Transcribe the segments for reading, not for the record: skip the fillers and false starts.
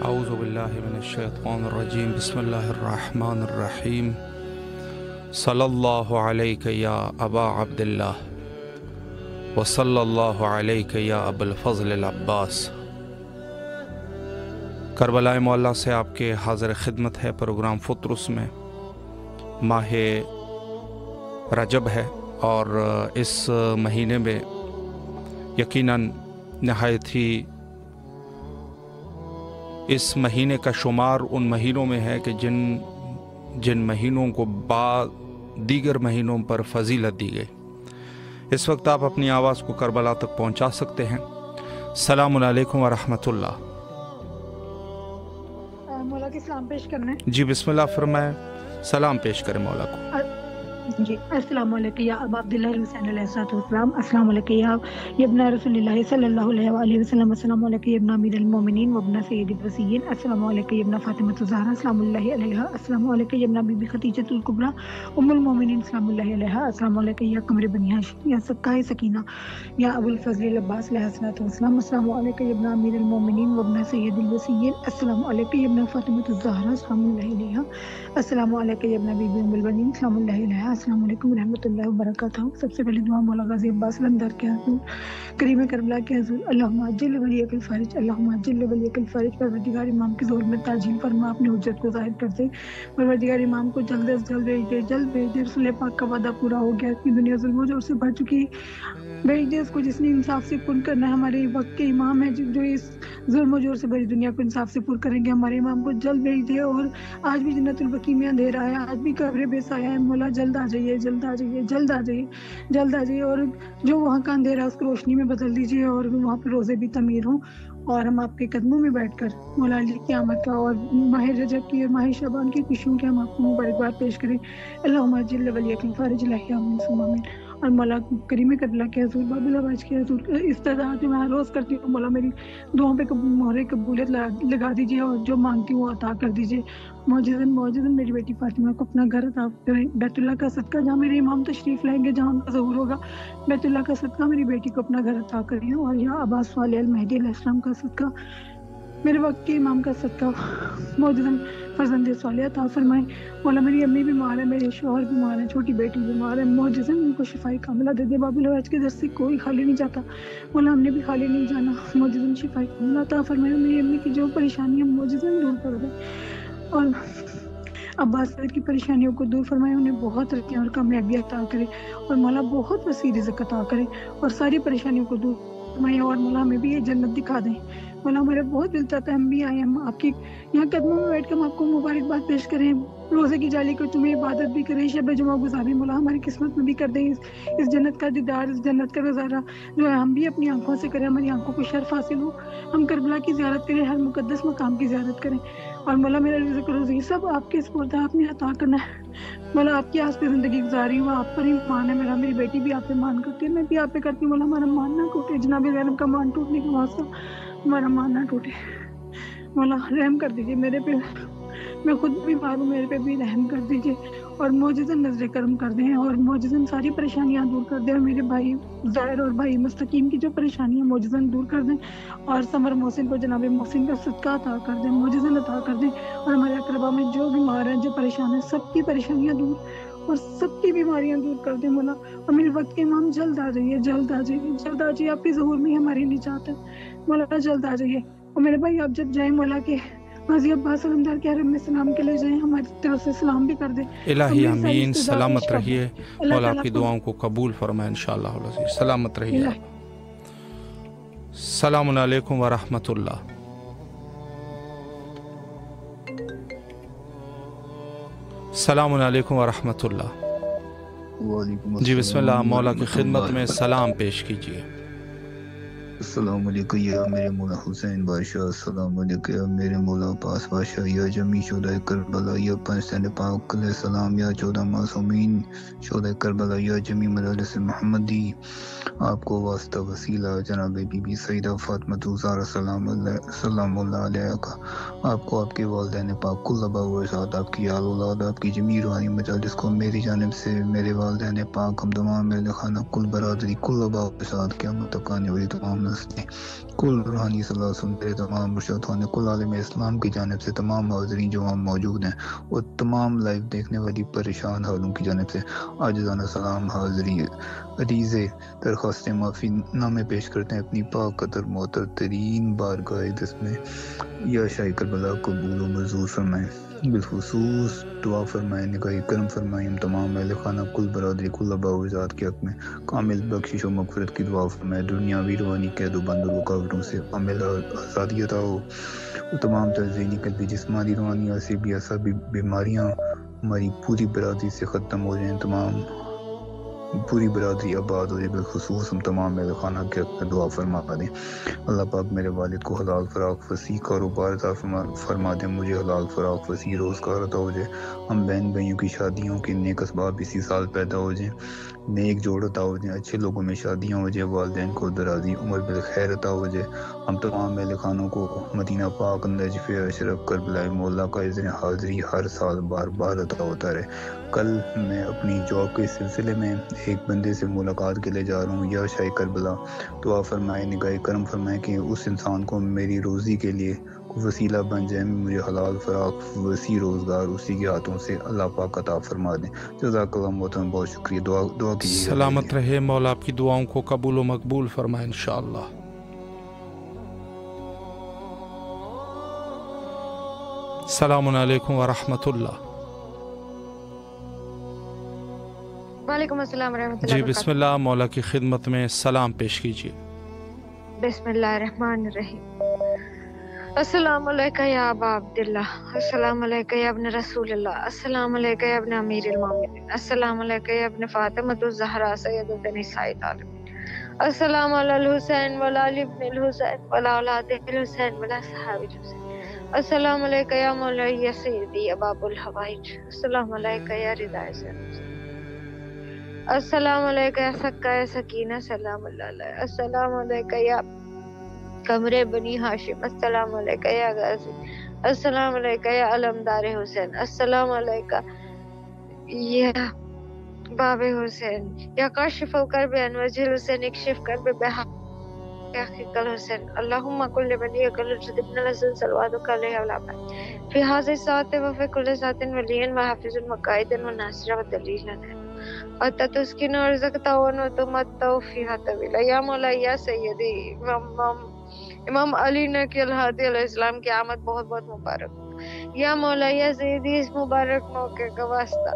اعوذ باللہ من الشیطان الرجیم بسم اللہ الرحمن الرحیم صلی اللہ علیہ یا ابا عبداللہ وصلی اللہ علیہ یا ابا الفضل العباس۔ کربلائے معلیٰ سے آپ کے حاضر خدمت ہے پروگرام فطرس میں۔ ماہ رجب ہے اور اس مہینے میں یقیناً نہایت ہی اس مہینے کا شمار ان مہینوں میں ہے کہ جن مہینوں کو بعد دیگر مہینوں پر فضیلت دی گئی۔ اس وقت آپ اپنی آواز کو کربلا تک پہنچا سکتے ہیں۔ السلام علیکم ورحمۃ اللہ۔ مولا کے سلام پیش کرنا ہے۔ جی بسم اللہ فرمائیں، سلام پیش کریں مولا کو۔ جی السلام علیکم یا ابا عبداللہ حسین علیہ السلام، السلام علیکم یا ابن رسول اللہ صلی اللہ علیہ وآلہ وسلم، السلام علیکم ابن امیر المومنین وابن سید الوصیین، السلام علیکم ابن فاطمہ الزہرا سلام اللہ علیہا، السلام علیکم ابن بی بی خدیجہ الکبریٰ ام المومنین سلام اللہ علیہا، السلام علیکم یا قمر بنی ہاشم یا سکائے سکینہ یا ابو الفضل العباس علیہ السلام، السلام علیکم ابن امیر المومنین وابن سید الوصیین، السلام علیکم ابن فاطمہ الزہرا سلام اللہ علیہا، السلام علیکم ابن بی بی ام البنین سلام اللہ علیہا، السلام علیکم ورحمۃ اللہ وبرکاتہ۔ سب سے پہلے دعا مولا غازی عباس لندر کے حضور، کریم کربلا کے حضور، اللہم عجل ولیک الفرج، اللہم عجل ولیک الفرج۔ پروردگار امام کے ظہور میں تعجیل فرما، اپنی حجت کو ظاہر کر دے۔ پروردگار امام کو جلد از جلد بھیج دے، جلد بھیج دے۔ رسول پاک کا وعدہ پورا ہو گیا، اتنی دنیا ظلم و جور سے بھر چکی، بھیج دے اس کو جس نے انصاف سے پن کرنا ہے۔ ہمارے وقت کے امام ہیں جو اس ظلم و جور سے بھری دنیا کو انصاف سے پر کریں گے، ہمارے امام کو جلد بھیج دے۔ اور آج بھی جنت البقیع میں اندھیرا ہے، آج بھی قبر بے سایہ ہے، مولا جلد آ جائیے، جلد آ جائیے، جلد آ جائیے، جلد آ جائیے۔ اور جو وہاں کا اندھیرا اس کو روشنی میں بدل دیجیے، اور وہاں پہ روزے بھی تعمیر ہوں، اور ہم آپ کے قدموں میں بیٹھ کر مولا علی قیامت کا اور ماہ رجب کی اور ماہ شعبان کی خوشیوں کے ہم آپ کو مبارکباد پیش کریں۔ اللہم عجل ولیک الفرج الہی آمین ثم آمین۔ اور مولا کریم کربلا کے حضور، باب العباس کے حضور، استدعا جو میں ہر روز کرتی ہوں، مولا میری دعاؤں پہ مہر قبولیت لگا دیجیے، اور جو مانگتی ہوں وہ عطا کر دیجیے۔ معجزن میری بیٹی فاطمہ کو اپنا گھر عطا کریں۔ بیت اللہ کا صدقہ جہاں میرے امام تشریف لائیں گے، جہاں ان کا ظہور ہوگا، بیت اللہ کا صدقہ میری بیٹی کو اپنا گھر عطا کریں۔ اور یا عباس صالح المہدی علیہ السلام کا صدقہ، میرے وقت کے امام کا صدقہ، معجزن فرزند صالح عطا فرمائیں۔ مولا میری امی بیمار ہے، میرے شوہر بیمار ہیں، چھوٹی بیٹی بیمار ہے، معجزن ان کو شفائی کاملہ دے دے۔ باب العباس کے در سے کوئی خالی نہیں جاتا، مولا ہم نے بھی خالی نہیں جانا، معجزن شفائی کاملہ عطا فرمائیں۔ میری امی کی جو پریشانیاں معجزن دور کر دیں، اور عباس صدر کی پریشانیوں کو دور فرمائے، انہیں بہت ترقیاں اور کامیابی عطا کرے، اور مولا بہت وسیع رزق عطا کرے، اور ساری پریشانیوں کو دور فرمائے۔ اور مولا ہمیں بھی یہ جنت دکھا دیں۔ مولا ہمارا بہت دل چاہتا ہے ہم بھی آئیں، ہم آپ کی یہاں قدموں میں بیٹھ کر ہم آپ کو مبارکباد پیش کریں، روزے کی جالی کو تمہیں عبادت بھی کریں، شب جمعہ گزاریں۔ مولا ہماری قسمت میں بھی کر دیں اس جنت کا دیدار، اس جنت کا نظارہ جو ہے ہم بھی اپنی آنکھوں سے کریں، ہماری آنکھوں کو شرف حاصل ہو، ہم کربلا کی زیارت کریں، ہر مقدس مقام کی زیارت کریں۔ اور مولا میرا رزق روزی سب آپ کے سپرد ہے، آپ نے عطا کرنا ہے۔ مولا آپ کی آس پہ زندگی گزاری ہوں، آپ پر ہی مان ہے میرا، میری بیٹی بھی آپ پہ مان کرتی ہے، میں بھی آپ پہ کرتی ہوں۔ مولا ہمارا مان نہ ٹوٹے، جناب زینب کا مان ٹوٹنے کا واسطہ ہمارا مان نہ ٹوٹے۔ مولا رحم کر دیجیے میرے پہ، میں خود بیمار ہوں، میرے پہ بھی رحم کر دیجیے، اور معجزن نظر کرم کر دیں، اور معجزن ساری پریشانیاں دور کر دیں، اور میرے بھائی ظاہر اور بھائی مستقیم کی جو پریشانیاں معجزن دور کر دیں، اور سمر محسن کو جناب محسن کا صدقہ عطا کر دیں، معجزن عطا کر دیں، اور ہمارے اقربا میں جو بیمار ہیں، جو پریشان ہیں، سب کی پریشانیاں دور اور سب کی بیماریاں دور کر دیں مولا۔ اور میرے وقت کے امام جلد آ جائیے، جلد آ جائیے، جلد آ جائیے، آپ کے ظہور میں ہی ہماری نجات ہے مولا، جلد آ جائیے۔ اور میرے بھائی آپ جب جائیں مولا کے غازی عباس علمدار کے حرم میں سلام کے لیے جائیں، ہماری طرف سے سلام بھی کر دیں۔ الہی آمین، سلامت رہیے، مولا آپ کی دعاؤں کو قبول فرمائے انشاءاللہ العزیز، سلامت رہیے۔ السلام علیکم ورحمۃ اللہ۔ السلام علیکم ورحمۃ اللہ۔ جی بسم اللہ، مولا کی خدمت میں سلام پیش کیجیے۔ السلام علیکم یا میرے مولا حسین بادشاہ، السلام علیکم یا میرے مولا عباس بادشاہ، یا جمی شہدائے کربلا، یا پنجتن پاک علیہ السلام، یا 14 معصومین شہدائے کربلا، یا جمی مجالس محمدی، آپ کو واسطہ وسیلہ جناب بی بی سیدہ فاطمہ الزہرا سلام اللہ علیہ کا، آپ کو آپ کے والدین پاک کل ابا و اجداد، آپ کی آل اولاد، آپ کی جمی روحانی مجالس کو میری جانب سے، میرے والدین پاک، ہم تمام اہل خانہ، کل برادری، کل ابا و اجداد، قیامت تک آنے والی تمام نسلیں کل روحانی سلاسل میرے تمام مرشدان کل عالم اسلام کی جانب سے تمام حاضرین جو وہاں موجود ہیں اور تمام لائیو دیکھنے والی پریشان حالوں کی جانب سے عاجزانہ سلام حاضری عریضے درخواست معافی نامے پیش کرتے ہیں اپنی پاک قدر معطر ترین بارگاہ دس میں. یا شاہ کربلا قبول و منظور فرمائیں. بالخصوص دعا فرمائیں، نگاہ کرم فرمائیں، ہم تمام اہل خانہ کل برادری کل آباء و اجداد کے حق میں کامل بخشش و مغفرت کی دعا فرمائیں. دنیاوی روحانی قید و بند و رکاوٹوں سے عامل آزادی عطا ہو. تمام ذہنی قلبی جسمانی روحانی عصبی اعصابی بیماریاں ہماری پوری برادری سے ختم ہو جائیں، تمام پوری برادری آباد ہو جائے. بالخصوص ہم تمام اہل خانہ کے حق میں دعا فرما دیں. اللہ پاک میرے والد کو حلال فراق وسیع کاروبار عطا فرما دیں، مجھے حلال فراق وسیع روزگار عطا ہو جائے. ہم بہن بھائیوں کی شادیوں کے نیک اسباب اسی سال پیدا ہو جائیں، نیک جوڑ عطا ہو جائیں، اچھے لوگوں میں شادیاں ہو جائیں، والدین کو درازی عمر بالخیر عطا ہو جائے. ہم تمام اہل خانوں کو مدینہ پاک نجف اشرف کربلا مولا کا اذن حاضری ہر سال بار بار عطا ہوتا رہے. کل میں اپنی جاب کے سلسلے میں ایک بندے سے ملاقات کے لیے جا رہا ہوں. یا شاہ کربلا دعا فرمائے، نگاہ کرم فرمائے کہ اس انسان کو میری روزی کے لیے وسیلہ بن جائے، مجھے حلال فراق وسیع روزگار اسی کے ہاتھوں سے اللہ پاک عطا فرما دیں. جزاک اللہ محترم، بہت شکریہ. دعا کیجیے. سلامت رہے، مولا آپ کی دعاؤں کو قبول و مقبول فرمائے انشاءاللہ. السلام علیکم ورحمۃ اللہ. وعلیکم السلام ورحمۃ اللہ. جی بسم اللہ، مولا کی خدمت میں سلام پیش کیجیے. بسم اللہ الرحمن الرحیم. السلام علیکم یا ابا عبداللہ، السلام علیکم یا ابن رسول اللہ، السلام علیکم یا ابن امیر المومنین، السلام علیکم یا ابن فاطمۃ الزہرا سیدۃ النساء العالمین، السلام علی الحسین وعلی علی ابن الحسین وعلی اولاد الحسین وعلی صحابہ الحسین، السلام علیکم یا مولائی یا سیدی یا باب الحوائج، السلام علیکم یا رضا سر، السلام علیکم یا سکا یا سکینہ، سلام اللہ علیہ، السلام علیکم یا کمرے بنی ہاشم، السلام علیکم یا غازی، السلام علیکم یا علمدار حسین، السلام علیکم یا باب حسین، یا کاشف الکرب عن وجہ الحسین، اکشف کرب بحق الحسین، اللہم کل ولی کل رشد ابن الحسن صلواتک علیہ وسلم فی هذه الساعة وفی کل ساعة ولیا وحافظ وقائدا وناصرا ودلیلا وتتسکن ورزقتا ونتمتع فیہا طویلا. یا مولا یا سیدی امام علی نقی الہادی علیہ السلام کی آمد بہت بہت مبارک ہو. یا مولا یا سیدی اس مبارک موقع کا واسطہ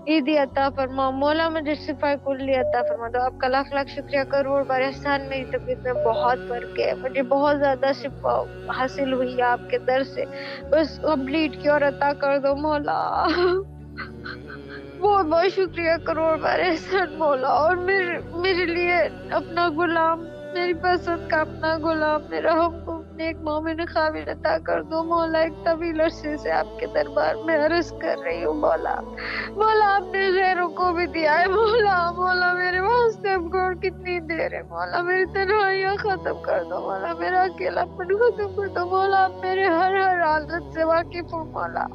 عیدی عطا فرما. مولا مجھے شفا کلی عطا فرما دو. آپ کا لاکھ لاکھ شکریہ، کروڑ بار احسان. میری طبیعت میں بہت فرق ہے، مجھے بہت زیادہ شفا حاصل ہوئی ہے آپ کے در سے، بس کمپلیٹ کیور عطا کر دو مولا. بہت بہت شکریہ، کروڑ بار احسان مولا. اور میرے لیے اپنا غلام، میری پسند کا اپنا غلام، میرا ہم کو ایک مومن قابل عطا کر دو مولا. ایک طویل عرصے سے آپ کے دربار میں عرض کر رہی ہوں مولا. مولا آپ نے غیروں کو بھی دیا ہے مولا. مولا میرے واسطے اب گوڑ کتنی دیر ہے مولا. میری تنہائیاں ختم کر دو مولا، میرا اکیلا پن ختم کر دو مولا. آپ میرے ہر حالت سے واقف ہو مولا.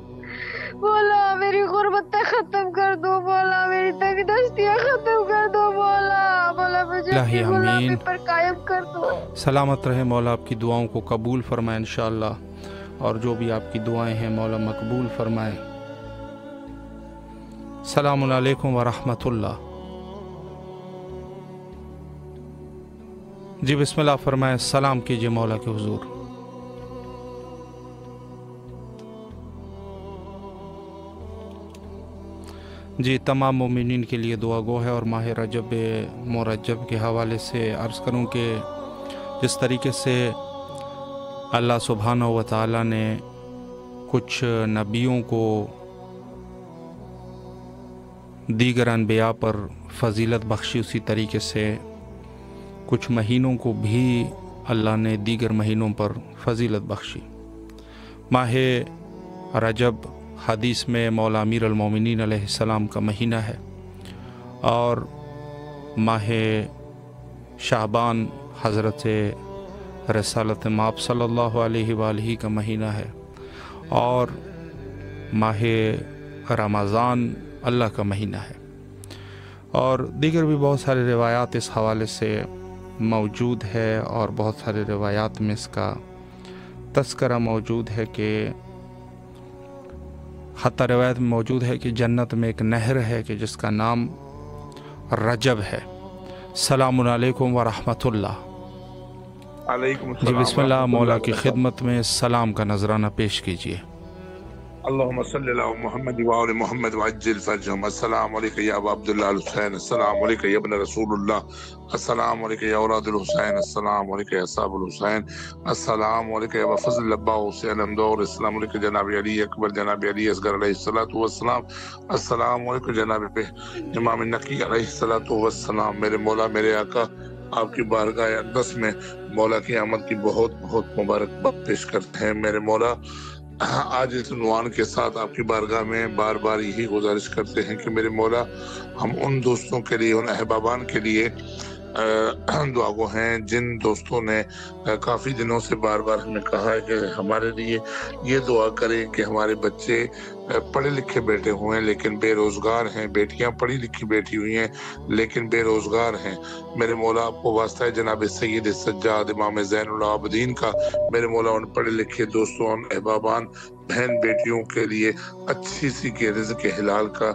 مولا میری غربتیں ختم کر دو مولا، میری تنگ دستیاں ختم کر دو مولا. مولا مجھے اپنی غلامی پر قائم کر دو. سلامت رہے، مولا آپ کی دعاؤں کو قبول فرمائے انشاءاللہ، اور جو بھی آپ کی دعائیں ہیں مولا مقبول فرمائے. السلام علیکم ورحمۃ اللہ. جی بسم اللہ فرمائے، سلام کیجیے مولا کے حضور. جی تمام مومنین کے لیے دعا گو ہے. اور ماہ رجب مرجب کے حوالے سے عرض کروں کہ جس طریقے سے اللہ سبحانہ و تعالیٰ نے کچھ نبیوں کو دیگر انبیاء پر فضیلت بخشی، اسی طریقے سے کچھ مہینوں کو بھی اللہ نے دیگر مہینوں پر فضیلت بخشی. ماہ رجب حدیث میں مولا امیر المومنین علیہ السلام کا مہینہ ہے، اور ماہ شعبان حضرت رسالت مآب صلی اللہ علیہ وآلہ کا مہینہ ہے، اور ماہ رمضان اللہ کا مہینہ ہے. اور دیگر بھی بہت سارے روایات اس حوالے سے موجود ہے اور بہت سارے روایات میں اس کا تذکرہ موجود ہے کہ حتیٰ روایت میں موجود ہے کہ جنت میں ایک نہر ہے کہ جس کا نام رجب ہے۔ السلام علیکم ورحمۃ اللہ۔ علیکم جی السلام بسم اللہ، ورحمۃ مولا کی وبرکاتہ۔ خدمت میں سلام کا نذرانہ پیش کیجیے۔ اللہم صلی علی محمد وآل محمد وعجل فرجہم۔ السلام علیکم یا ابا عبداللہ الحسین، السلام علیکم یا ابن رسول اللہ، السلام علیکم یا اولاد الحسین، السلام علیکم یا اصحاب الحسین، السلام علیکم یا ابا فضل ابا حسین احمدور، السلام علیکم جناب علی اکبر، جناب علی اصغر علیہ الصلوۃ والسلام، السلام علیکم جناب امام نقی علیہ الصلوۃ والسلام۔ میرے مولا میرے آقا، آپ کی بارگاہ اقدس میں مولا کی آمد کی بہت بہت مبارکباد پیش کرتے ہیں۔ میرے مولا آج اس عنوان کے ساتھ آپ کی بارگاہ میں بار بار یہی گزارش کرتے ہیں کہ میرے مولا ہم ان دوستوں کے لیے، ان احبابان کے لیے دعا گو ہیں جن دوستوں نے کافی دنوں سے بار بار ہمیں کہا ہے کہ ہمارے لیے یہ دعا کریں کہ ہمارے بچے پڑھے لکھے بیٹے ہوئے ہیں لیکن بے روزگار ہیں، بیٹیاں پڑھی لکھی بیٹھی ہوئی ہیں لیکن بے روزگار ہیں۔ میرے مولا آپ کو واسطہ ہے جناب سید سجاد امام زین العابدین کا، میرے مولا ان پڑھے لکھے دوستوں، ان احبابان بہن بیٹیوں کے لیے اچھی سی کے رزق حلال کا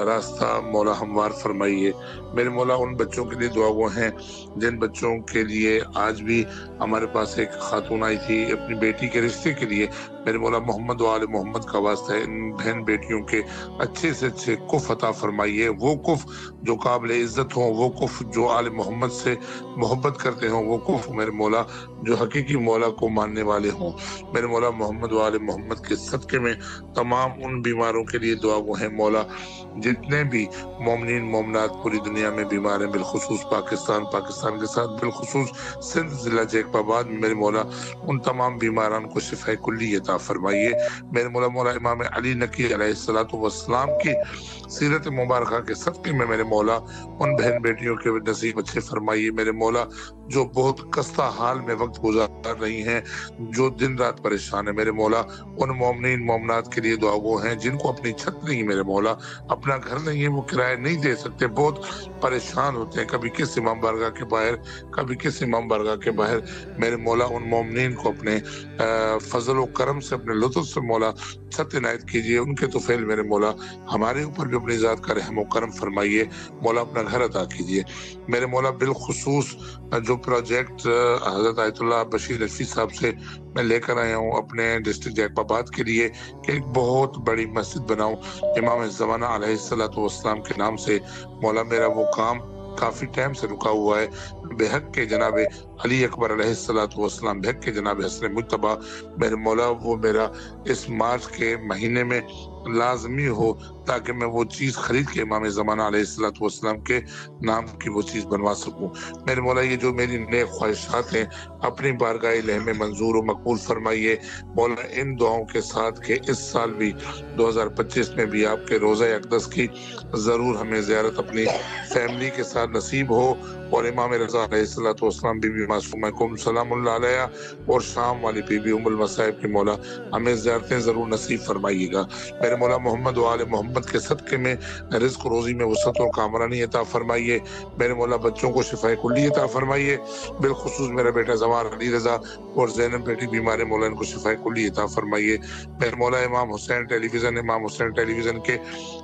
راستہ مولا ہموار فرمائیے۔ میرے مولا ان بچوں کے لیے دعا گو ہیں جن بچوں کے لیے آج بھی ہمارے پاس ایک خاتون آئی تھی اپنی بیٹی کے رشتے کے لیے، میرے مولا محمد و آل محمد کا واسطہ ہے ان بہن بیٹیوں کے اچھے سے اچھے کف عطا فرمائیے، وہ کف جو قابل عزت ہوں، وہ کف جو آل محمد سے محبت کرتے ہوں، وہ کف میرے مولا جو حقیقی مولا کو ماننے والے ہوں۔ میرے مولا محمد و آل محمد کے صدقے میں تمام ان بیماروں کے لیے دعا گو ہیں مولا، جتنے بھی مومنین مومنات پوری دنیا میں بیمار ہیں، بالخصوص پاکستان کے ساتھ بالخصوص سندھ ضلع جیک آباد میں میرے مولا ان تمام بیماران کو شفاء کلی عطا فرمائیے۔ میرے مولا امام علی نقی علیہ الصلوۃ والسلام کی سیرت مبارکہ کے صدقے میں میرے مولا ان بہن بیٹیوں کے نصیب اچھے فرمائیے۔ میرے مولا جو بہت کستہ حال میں وقت گزار رہی ہیں، جو دن رات پریشان ہیں، میرے مولا ان مومنین مومنات کے لیے دعا گو ہیں جن کو اپنی چھت نہیں، میرے مولا اپنا گھر نہیں ہے، وہ کرایہ نہیں دے سکتے، بہت پریشان ہوتے ہیں، کبھی کس امام بارگاہ کے باہر کبھی کس امام بارگاہ کے باہر۔ میرے مولا ان مومنین کو اپنے فضل و کرم سے، اپنے لطف سے مولا چھت عنایت کیجیے، ان کے طفیل میرے مولا ہمارے اوپر بھی اپنی ذات کا رحم و کرم فرمائیے، مولا اپنا گھر عطا کیجیے۔ میرے مولا بالخصوص جو پروجیکٹ حضرت آیت اللہ بشیر رفیع صاحب سے میں لے کر آیا ہوں اپنے ڈسٹرکٹ جیک آباد کے لیے کہ ایک بہت بڑی مسجد بناؤں امام زمانہ علیہ الصلوۃ والسلام کے نام سے، مولا میرا وہ کام کافی ٹائم سے رکا ہوا ہے، بحق کے جناب علی اکبر علیہ الصلوۃ والسلام، بحق کے جناب حسن مجتبیٰ، میرے مولا وہ میرا اس مارچ کے مہینے میں لازمی ہو تاکہ میں وہ چیز خرید کے امام زمانہ علیہ الصلوۃ والسلام کے نام کی وہ چیز بنوا سکوں۔ میرے مولا یہ جو میری نیک خواہشات ہیں اپنی بارگاہ الہی میں منظور و مقبول فرمائیے۔ مولا ان دعاؤں کے ساتھ کہ اس سال بھی 2025 میں بھی آپ کے روضہ اقدس کی ضرور ہمیں زیارت اپنی فیملی کے ساتھ نصیب ہو، اور امام رضا علیہ الصلوۃ والسلام بی بی معصومہ کو سلام اللہ علیہ اور شام والی بی بی ام المصائب کی مولا ہمیں زیارتیں ضرور نصیب فرمائیے گا۔ میرے مولا محمد و آل محمد کے صدقے میں رزق روزی میں وسعت اور کامرانی عطا فرمائیے۔ میرے مولا بچوں کو شفاء کلی عطا فرمائیے، بالخصوص میرا بیٹا زوار علی رضا اور زینب بیٹی بیمار مولا ان کو شفاء کلی عطا فرمائیے۔ میرے مولا امام حسین ٹیلی ویژن کے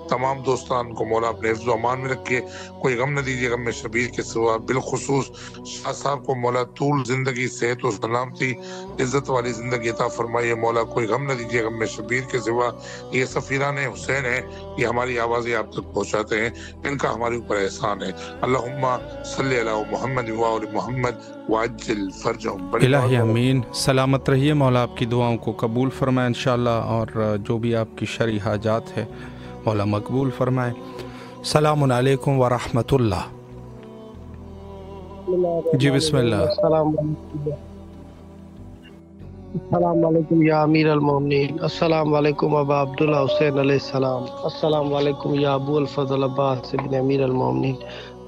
تمام دوستان کو مولا اپنے حفظ و امان میں رکھیے، کوئی غم نہ دیجیے غم میں شبیر کے سوا، بالخصوص شاہ صاحب کو مولا طول زندگی، صحت و سلامتی، عزت والی زندگی عطا فرمائیے۔ مولا کوئی غم نہ دیجیے غم میں شبیر کے سوا۔ یہ سفیران حسین ہیں، یہ ہماری آوازیں آپ تک پہنچاتے ہیں، ان کا ہمارے اوپر احسان ہے۔ اللہم صلی علی محمد و آل محمد وعجل فرجہم۔ الہی امین۔ سلامت رہیے، مولا آپ کی دعاؤں کو قبول فرمائے انشاءاللہ، اور جو بھی آپ کی شرعی حاجات ہے مولا مقبول فرمائے۔ السلام علیکم ورحمۃ اللہ۔ جی بسم اللہ۔ السلام علیکم یا امیر المومنین، السلام علیکم ابا عبداللہ حسین علیہ السلام، السلام علیکم یا ابو الفضل عباس ابن امیر المومنین،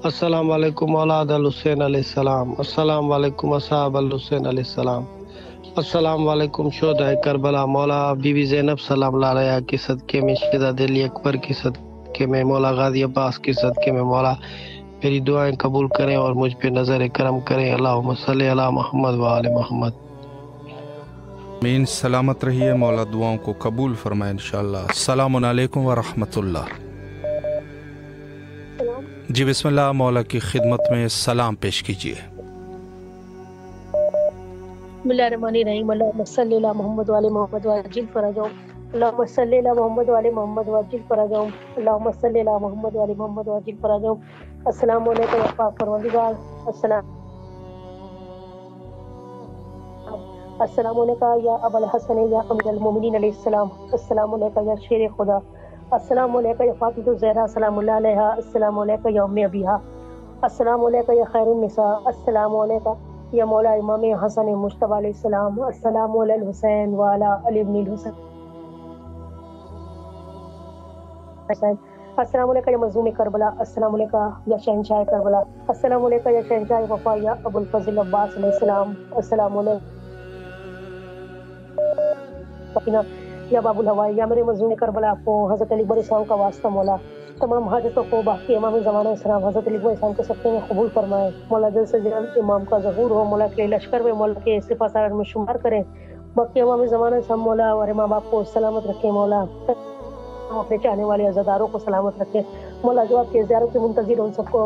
السلام علیکم اولاد الحسین علیہ السلام، السلام علیکم اصحاب الحسین علیہ السلام، السلام علیکم شہداء کربلا، مولا بی بی زینب سلام اللہ علیہا کے صدقے میں، شہزادے علی اکبر کے صدقے میں، مولا غازی عباس کے صدقے میں، مولا میری دعائیں قبول کریں اور مجھ پہ نظر کرم کریں. اللہم صلی علی محمد و آل محمد. آمین. سلامت رہیے. مولا دعاؤں کو قبول فرمائے انشاءاللہ. السلام علیکم ورحمۃ اللہ. جی بسم اللہ، مولا کی خدمت میں سلام پیش کیجیے. بسم اللہ الرحمن الرحیم. اللہم صلی علی محمد و آل محمد وعجل فرجهم. اللہم صلی علی محمد و آل محمد وعجل فرجهم. اللہم صلی علی محمد و آل محمد وعجل فرجهم. السلام علیکم یا پاک پروردگار. السلام علیکم یا ابا الحسن یا امیر المومنین علیہ السلام. السلام علیکم یا شیر خدا. السلام علیکم یا فاطمہ الزہرا سلام اللہ علیہا. السلام علیکم یا ام ابیہا. السلام علیکم یا خیر النساء. السلام علیکم یا مولا امام حسن مجتبی علیہ السلام. السلام علی الحسین وعلی علی ابن الحسین. السلام علیکم یا مظلوم کربلا. السلام علیکم یا شہنشاہ کربلا. السلام علیکم یا شہنشاہ وفا یا ابو الفضل عباس علیہ السلام. السلام علیکم یا باب الہوائی یا میرے مظلوم کربلا. آپ کو حضرت علی اکبر اسلام کا واسطہ مولا تمام حاجتوں کو باقی امام زمانہ اسلام حضرت علی اکبر اسلام کے سب میں قبول فرمائے. مولا جلد سے جلد امام کا ظہور ہو. مولا کے لشکر میں مولا کے سپہ سالار میں شمار کریں. باقی امام زمانہ اسلام مولا اور ماں باپ کو سلامت رکھیں. مولا اپنے چاہنے والے عزاداروں کو سلامت رکھیں. مولا جو آپ کے زیارت کے منتظر ان سب کو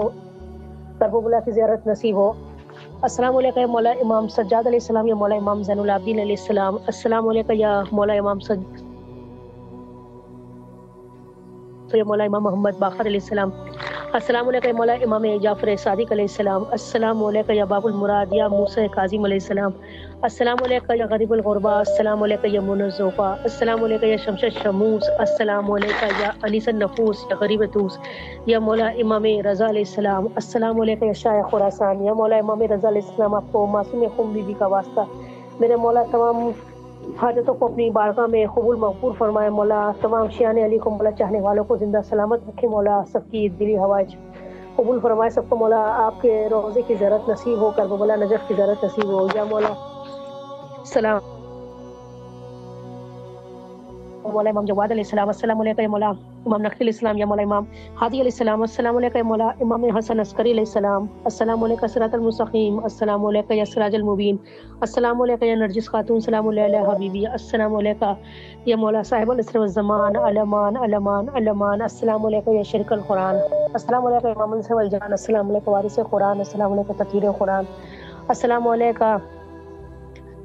کرب و بلا کی زیارت نصیب ہو. السلام علیکم یا مولا امام سجاد علیہ السلام یا مولا امام زین العابدین علیہ السلام. السلام علیکم یا مولا امام یا مولا امام محمد باقر علیہ السلام. السلام علیکم یا مولا امام جعفر صادق علیہ السلام. السلام علیکم یا باب المراد یا موسیٰ کاظم علیہ السلام. السلام علیکم یا غریب الغربا. السلام علیکم یا منزوفا. السلام علیکم یا شمشد شموس. السلام علیکم یا انیس النفوس یا غریب توس یا مولا امام رضا علیہ السلام. السلام علیکم یا شاہ خراسان یا مولا امام رضا علیہ السلام. آپ کو معصوم خم بی بی کا واسطہ میرے مولا تمام حاجتوں کو اپنی بارگاہ میں قبول مغفور فرمائے. مولا تمام شیعان علی کو مولا چاہنے والوں کو زندہ سلامت رکھے. مولا سب کی دلی ہوائج قبول فرمائے. سب کو مولا آپ کے روضے کی زیارت نصیب ہو. کرب و بلا نجف کی زیارت نصیب ہو. یا مولا سلام مولا امام جواد علیہ السلام. السلام علیکم یا مولا امام نقی علیہ السلام یا مولا امام ہادی علیہ السلام. السلام علیکم یا مولا امام حسن عسکری علیہ السلام. السلام علیکم صراط المستقیم. السلام علیکم یا سراج المبین. السلام علیکم یا نرجس خاتون سلام اللہ علیہ حبیبی. السلام علیکم یا مولا صاحب الاسر والزمان علمان علمان علمان. السلام علیکم یا شرک القرآن. السلام علیکم امام الانس والجان. السلام علیکم وارث قرآن. السلام علیکم تطہیر قرآن. السلام علیکم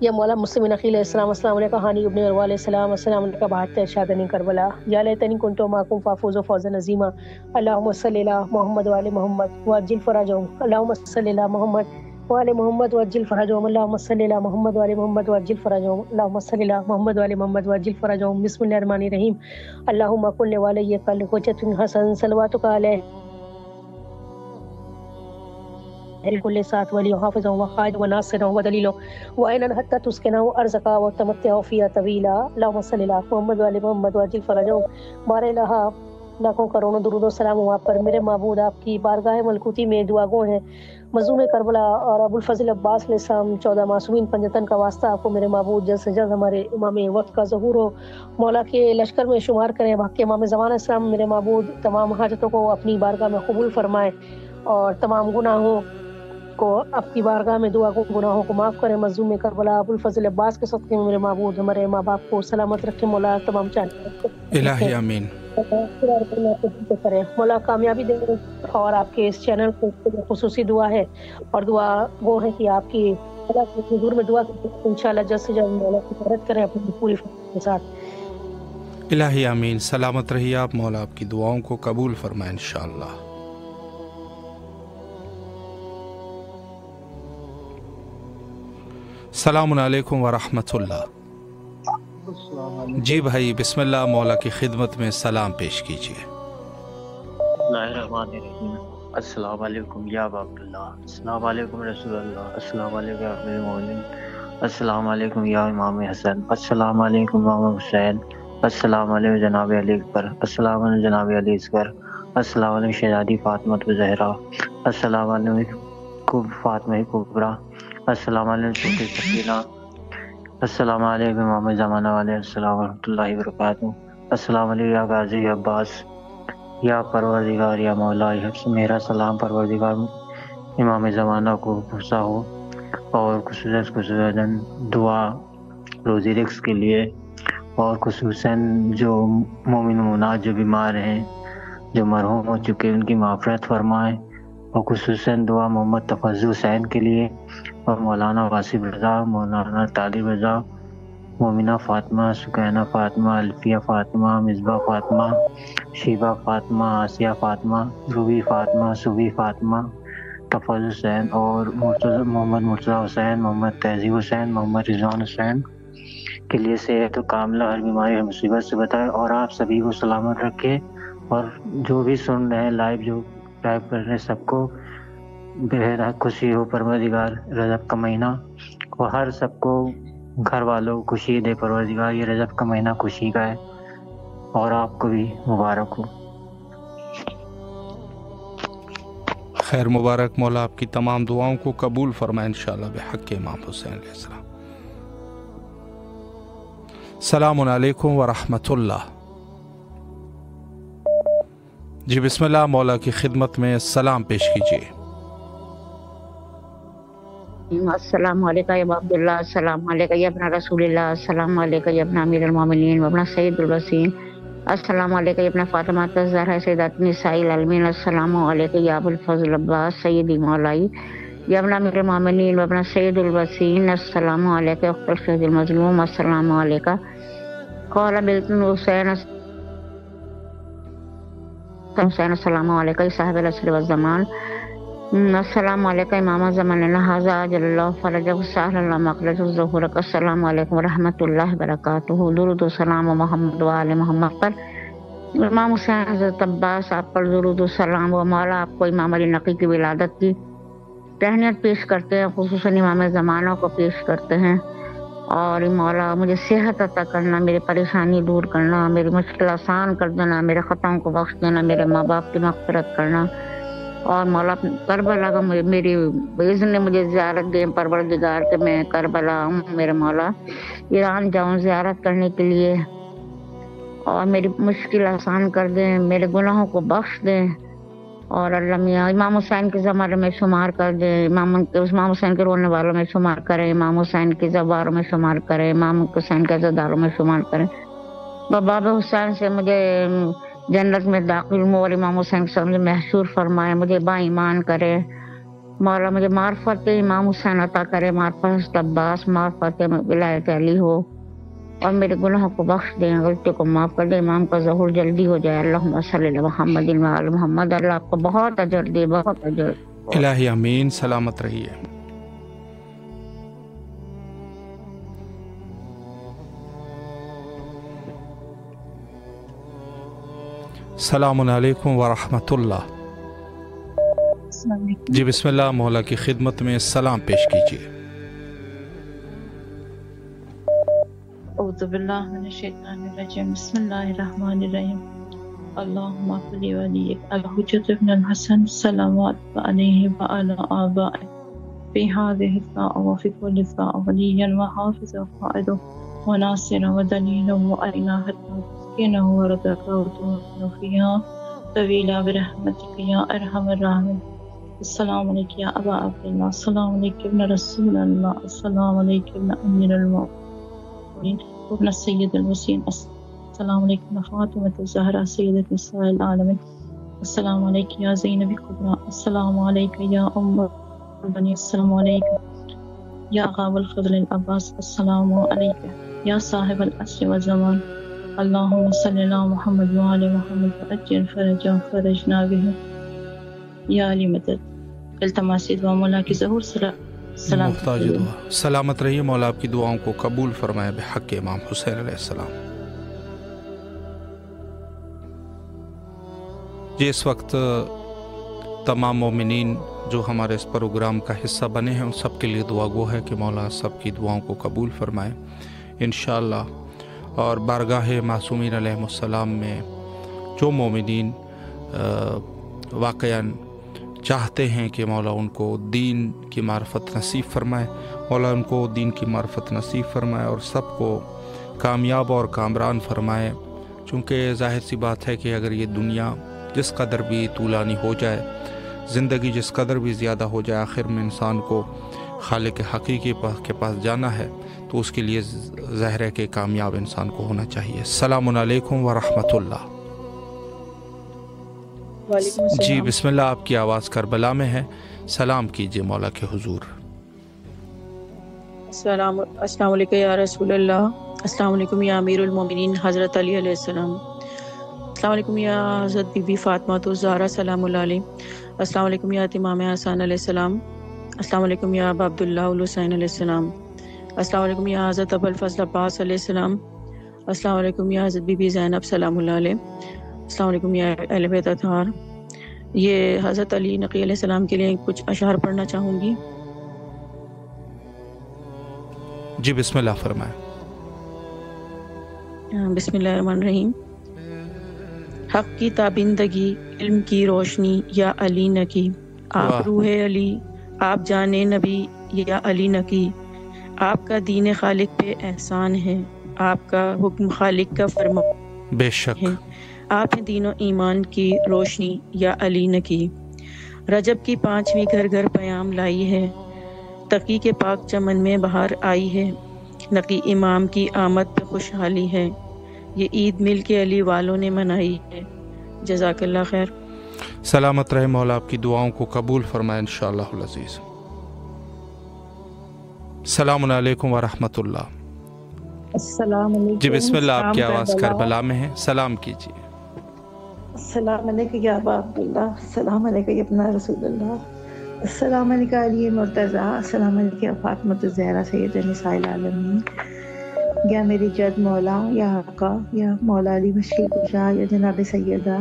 یا مولا مسلم نقی علیہ السلام. السلام علیکم ہانی ابن عروہ علیہ السلام. السلام علیکم بہت شادنی کربلا. یا لیتنی کنتو معکم فافوز فوزا عظیما. اللہم صلی علی محمد وعلی محمد وعجل فرجهم. اللہم صلی علی محمد وعلی محمد وعجل فرجهم. اللہم صلی علی محمد وعلی محمد وعجل فرجهم. اللہم صلی علی محمد وعلی محمد وعجل فرجهم. بسم اللہ الرحمن الرحیم. اللہم کن لولی کل حجت حسن صلواتک علیہ كل ساعة ولي وحافظ وقائد وناصر ودليل وعينا حتى تسكنه أرزقا وتمتعه فيها طويلا. اللهم صل على محمد وعلى محمد وعجل فرجهم. بارے لها لاکھوں کروڑوں درود و سلام ہوں آپ پر میرے معبود. آپ کی بارگاہ ملکوتی میں دعا گو ہیں مظلوم کربلا اور ابو الفضل عباس علیہ السلام 14 معصومین پنجتن کا واسطہ آپ کو میرے معبود جلد سے جلد ہمارے امام وقت کا ظہور ہو. مولا کے لشکر میں شمار کریں. باقی امام زمانہ اسلام میرے معبود تمام حاجتوں کو اپنی بارگاہ میں قبول فرمائے اور تمام گناہوں کو آپ کی بارگاہ میں دعا کو گناہوں کو معاف کریں. مظلوم کربلا ابو الفضل عباس کے صدقے میں میرے معبود ہمارے ماں باپ کو سلامت رکھے. مولا تمام چاہتے الہی آمین. کریں. مولا کامیابی دیں اور آپ کے اس چینل کو خصوصی دعا ہے اور دعا وہ ہے کہ آپ کی حضور میں دعا انشاءاللہ جلد سے جلد مولا کی مدد کریں اپنی پوری کے ساتھ. الہی آمین. سلامت رہیے آپ. مولا آپ کی دعاؤں کو قبول فرمائے انشاءاللہ. السلام علیکم ورحمۃ اللہ. جی بھائی بسم اللہ. مولا کی خدمت میں سلام پیش کیجیے. الرحمن الرحیم. السلام علیکم یا ابا عبداللہ. السلام علیکم رسول اللہ. السلام علیکم یا امیر المومنین. السلام علیکم یا امام حسن. السلام علیکم امام حسین. السلام علیکم جناب علی اکبر. السلام علیکم جناب علی اصغر. السلام علیکم شہزادی فاطمہ زہرا. السلام علیکم فاطمہ کبریٰ. السلام علیکم سلطان سکینہ. السلام علیکم امام زمانہ والے. السلام ورحمۃ اللہ وبرکاتہ. السلام علیکم یا غازی عباس یا پروردگار یا مولا میرا سلام پروردگار امام زمانہ کو پہنچا ہو، اور خصوصاً دعا روزی رزق کے لیے، اور خصوصاً جو مومن مومنات جو بیمار ہیں، جو مرحوم ہو چکے، ان کی مغفرت فرمائیں، اور خصوصاً دعا محمد تفضل حسین کے لیے، اور مولانا واصف رضا، مولانا طالب رضا، مومنہ فاطمہ، سکینہ فاطمہ، الفیہ فاطمہ، مصباح فاطمہ، شیبہ فاطمہ، آسیہ فاطمہ، روبی فاطمہ، صوبی فاطمہ، تفضل حسین، اور محمد مرتضیٰ حسین، محمد تہذیب حسین، محمد رضوان حسین کے لیے صحت و کاملہ، ہر بیماری ہر مصیبت سے بتائے، اور آپ سبھی کو سلامت رکھے، اور جو بھی سن رہے ہیں لائیو کر رہے ہیں سب کو بے حد خوشی ہو پروردگار رجب کا مہینہ، اور ہر سب کو گھر والوں کو خوشی دے پروردگار، یہ رجب کا مہینہ خوشی کا ہے، اور آپ کو بھی مبارک ہو۔ خیر مبارک، مولا آپ کی تمام دعاؤں کو قبول فرمائے انشاءاللہ بحق امام حسین علیہ السلام۔ السلام علیکم ورحمۃ اللہ۔ جی بسم اللہ، مولا کی خدمت میں سلام پیش کیجیے۔ السلام علیکم یا عبداللہ، السلام علیکم یا ابن رسول اللہ، السلام علیکم یا ابن امیر المومنین و ابن سید الوسین، السلام علیکم یا ابن فاطمہ الزہرا سیدات نساء العالمین، السلام علیکم یا ابو الفضل عباس سیدی مولائی یا ابن امیر المومنین و ابن سید الوسین، السلام علیکم اخت الشہید المظلوم، السلام علیکم قال بلتن حسین، السلام علیکم صاحب العصر والزمان، السلام علیکم امام زماننا ھذا عجل اللہ فرجہ سہل اللہ مخرج الظہور، السلام علیکم ورحمۃ اللہ وبرکاتہ، درود و سلام و محمد و آل محمد پر امام حسین حضرت عباس آپ پر درود و سلام، و مولا آپ کو امام علی نقی کی ولادت کی تہنیت پیش کرتے ہیں، خصوصاً امام زمانہ کو پیش کرتے ہیں، اور مولا مجھے صحت عطا کرنا، میری پریشانی دور کرنا، میری مشکل آسان کر دینا، میرے خطاؤں کو بخش دینا، میرے ماں باپ کی مغفرت کرنا، اور مولا کربلا کا میری باذن مجھے زیارت دیں پروردگار کہ میں کربلا ہوں، میرے مولا ایران جاؤں زیارت کرنے کے لیے، اور میری مشکل آسان کر دیں، میرے گناہوں کو بخش دیں، اور اللہ میاں امام حسین کے زمانے میں شمار کر دیں، امام حسین کے رونے والوں میں شمار کریں، امام حسین کے زواروں میں شمار کریں، امام حسین کے عزاداروں میں شمار کریں، باب حسین سے مجھے جنت میں داخل ہوں، اور امام حسین سے مجھے محشور فرمائے، مجھے با ایمان کرے مولا، مجھے معرفت امام حسین عطا کرے، معرفت عباس، معرفت ولایت علی ہو، اور میرے گناہوں کو بخش دیں، غلطی کو معاف کر دیں، امام کا ظہور جلدی ہو جائے، اللہم صلی علی محمد و آل محمد، اللہ آپ کو بہت اجر دے، بہت اجر۔ الہی امین، سلامت رہیے۔ السلام علیکم ورحمۃ اللہ۔ جی بسم اللہ، مولا کی خدمت میں سلام پیش کیجیے۔ اعوذ باللہ من الشیطان الرجیم، بسم اللہ الرحمن الرحیم، اللہم صلی ولی الحجۃ ابن الحسن صلوات علیہ وعلی آبائہ فی ہذہ الساعۃ وفی کل ساعۃ ولییا وحافظا وقائدا وناصرا ودلیلا وعینا حتی تسکنہ ورزقہ وتمتع فیہا طویلا برحمتک یا ارحم الراحمین۔ السلام علیکم یا ابا عبداللہ، السلام علیکم ابن رسول اللہ، السلام علیکم ابن امیر المومنین ابن سید الوسین، السلام علیکم فاطمۃ الزہرا سیدۃ نساء العالمین، السلام علیکم یا زینب کبریٰ، السلام علیکم یا ام البنین، السلام علیکم یا غاب الفضل العباس، السلام علیکم یا صاحب العصر والزمان، اللہم صلی اللہ محمد و آل محمد وعجل فرجنا بہ یا علی مدد۔ التماس دعا مولا کی ظہور محتاج دعا، سلامت رہیے، مولا آپ کی دعاؤں کو قبول فرمائے بحق امام حسین علیہ السلام۔ جی اس وقت تمام مومنین جو ہمارے اس پروگرام کا حصہ بنے ہیں ان سب کے لیے دعا گو ہے کہ مولا سب کی دعاؤں کو قبول فرمائے انشاءاللہ، اور بارگاہ معصومین علیہ السلام میں جو مومنین واقعاً چاہتے ہیں کہ مولا ان کو دین کی معرفت نصیب فرمائے، مولا ان کو دین کی معرفت نصیب فرمائے اور سب کو کامیاب اور کامران فرمائے، چونکہ ظاہر سی بات ہے کہ اگر یہ دنیا جس قدر بھی طولانی ہو جائے، زندگی جس قدر بھی زیادہ ہو جائے، آخر میں انسان کو خالق حقیقی کے پاس جانا ہے، تو اس کے لیے ظاہر ہے کہ کامیاب انسان کو ہونا چاہیے۔ السلام علیکم ورحمۃ اللہ۔ وعلیکم السلام۔ جی بسم اللہ، آپ کی آواز کربلا میں ہے، سلام کیجیے مولا کے حضور۔ السلام علیکم یا رسول اللہ، السلام علیکم یا امیر المومنین حضرت علی علیہ السلام، السلام علیکم یا حضرت بی بی فاطمہ الزہرا سلام اللہ علیہ، السلام علیکم یا امام حسن علیہ السلام، السلام علیکم یا ابا عبداللہ الحسین علیہ السلام، السلام علیکم یا حضرت ابو الفضل عباس علیہ السلام، السلام علیکم یا حضرت بی بی زینب سلام اللہ علیہ، السلام علیکم یا اہل بیت اطہار۔ یہ حضرت علی نقی علیہ السلام کے لیے کچھ اشعار پڑھنا چاہوں گی۔ جی بسم اللہ فرمائیں۔ بسم اللہ الرحمن الرحیم۔ حق کی تابندگی، علم کی روشنی یا علی نقی، آپ روح علی، آپ جان نبی یا علی نقی، آپ کا دین خالق پہ احسان ہے، آپ کا حکم خالق کا فرمان بے شک ہے، آپ ہیں دین و ایمان کی روشنی یا علی نقی۔ رجب کی 5ویں گھر گھر پیام لائی ہے، تقی کے پاک چمن میں بہار آئی ہے، نقی امام کی آمد پہ خوشحالی ہے، یہ عید مل کے علی والوں نے منائی ہے۔ جزاک اللہ خیر۔ سلامت رہے مولا، آپ کی دعاؤں کو قبول فرمائے انشاءاللہ العزیز۔ السلام علیکم ورحمۃ اللہ۔ السلام علیکم۔ جی بسم اللہ، آپ کی سلام آواز کربلا میں ہے، سلام کیجیے۔ السلام علیکم یا ابا عبداللہ، السلام علیکم یا ابن رسول اللہ، السلام علیکم علی مرتضیٰ، السلام علیکم یا فاطمہ الزہرا سید نساء العالمین، یا میری جد مولا، یا آقا، یا مولا علی مشکل کشا، یا جناب سیدہ،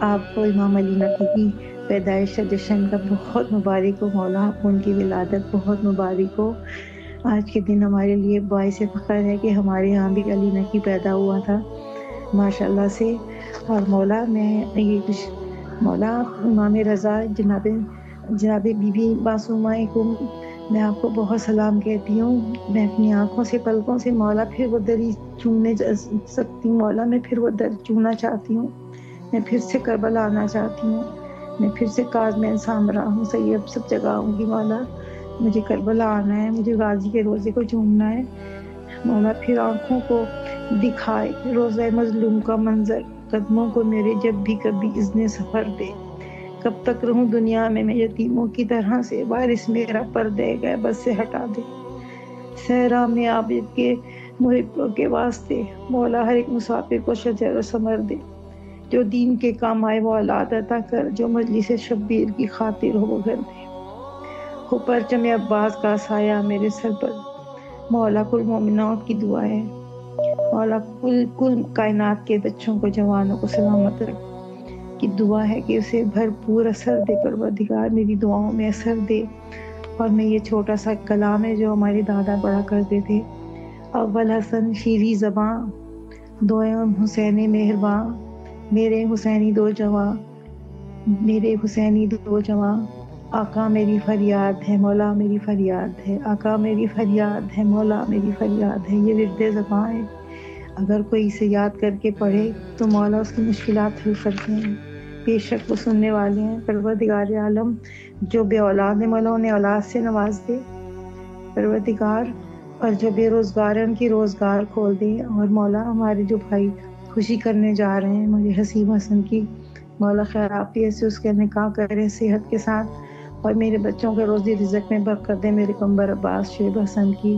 آپ کو امام علی نقی کی پیدائش کا جشن کا بہت مبارک ہو مولا، ان کی ولادت بہت مبارک ہو۔ آج کے دن ہمارے لیے باعث فخر ہے کہ ہمارے یہاں بھی علی نقی پیدا ہوا تھا ماشاءاللہ سے۔ اور مولا میں یہ کچھ مولا امام رضا جناب بی بی معصومہ کو میں آپ کو بہت سلام کہتی ہوں۔ میں اپنی آنکھوں سے پلکوں سے مولا پھر وہ دری چومنے سکتی ہوں مولا، میں پھر وہ در چومنا چاہتی ہوں، میں پھر سے کربلا آنا چاہتی ہوں، میں پھر سے کاظم سامرا ہوں سیب سب جگہ آؤں گی مولا، مجھے کربلا آنا ہے، مجھے غازی کے روزے کو چومنا ہے مولا، پھر آنکھوں کو دکھائے روزہ مظلوم کا منظر، قدموں کو میرے جب بھی کبھی اذن سفر دے، کب تک رہوں دنیا میں یتیموں کی طرح سے، وارث میرا پردے گئے بس سے ہٹا دے، صحرا میں عابد کے محبوں کے واسطے مولا ہر ایک مسافر کو شجر و ثمر دے، جو دین کے کام آئے وہ اولاد عطا کر، جو مجلس شبیر کی خاطر ہو وہ گھر دے، ہو پرچم عباس کا سایہ میرے سر پر، مولا کل مومنات کی دعا ہے، مولا کل کائنات کے بچوں کو جوانوں کو سلامت رکھ کی دعا ہے کہ اسے بھرپور اثر دے، پروردگار میری دعاؤں میں اثر دے۔ اور میں یہ چھوٹا سا کلام ہے جو ہمارے دادا پڑھا کرتے تھے، اول حسن شیریں زباں، دوئم حسین مہرباں، میرے حسینی دو جواں، میرے حسینی دو جواں، آقا میری فریاد ہے مولا میری فریاد ہے، آقا میری فریاد ہے مولا میری فریاد ہے۔ یہ ورد زباں ہے، اگر کوئی اسے یاد کر کے پڑھے تو مولا اس کی مشکلات حل کرتے ہیں، بے شک وہ سننے والے ہیں۔ پروردگار عالم جو بے اولاد ہیں مولا انہیں اولاد سے نواز دے پروردگار، اور جو بے روزگار ہیں ان کی روزگار کھول دے، اور مولا ہمارے جو بھائی خوشی کرنے جا رہے ہیں مجھے حسین حسن کی، مولا خیر عافیت سے اس کے نکاح کرے صحت کے ساتھ، اور میرے بچوں کے روزی رزق میں برکت دے، میرے قمبر عباس شعیب حسن کی،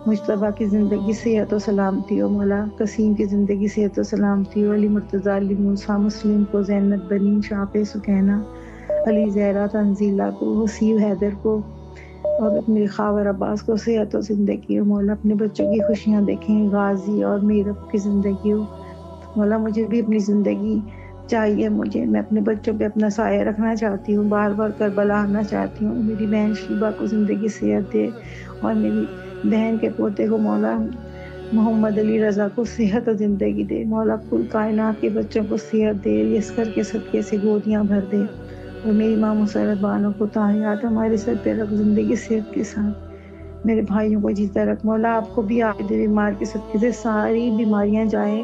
مجتبیٰ کی زندگی صحت و سلامتی ہو مولا، قسیم کی زندگی صحت و سلامتی ہو، علی مرتضیٰ علی موسیٰ مسلم کو، زینب بنی شاپ سکینہ، علی زہرا تنزیلہ کو، وسیع حیدر کو، اور میرے خاور عباس کو صحت و زندگی ہو مولا، اپنے بچوں کی خوشیاں دیکھیں، غازی اور میرب کی زندگی ہو مولا، مجھے بھی اپنی زندگی چاہیے، میں اپنے بچوں پہ اپنا سایہ رکھنا چاہتی ہوں، بار بار کربلا آنا چاہتی ہوں، میری بہن شیبہ کو زندگی صحت دے، اور میری بہن کے پوتے کو مولا محمد علی رضا کو صحت و زندگی دے مولا، کل کائنات کے بچوں کو صحت دے، یسکر کے صدقے سے گودیاں بھر دے، اور میری ماں مسرت بانو کو تحیات ہمارے سر پہ رکھ زندگی صحت کے ساتھ، میرے بھائیوں کو جیتا رکھ مولا، آپ کو بھی عائد بیمار کے صدقے سے ساری بیماریاں جائیں،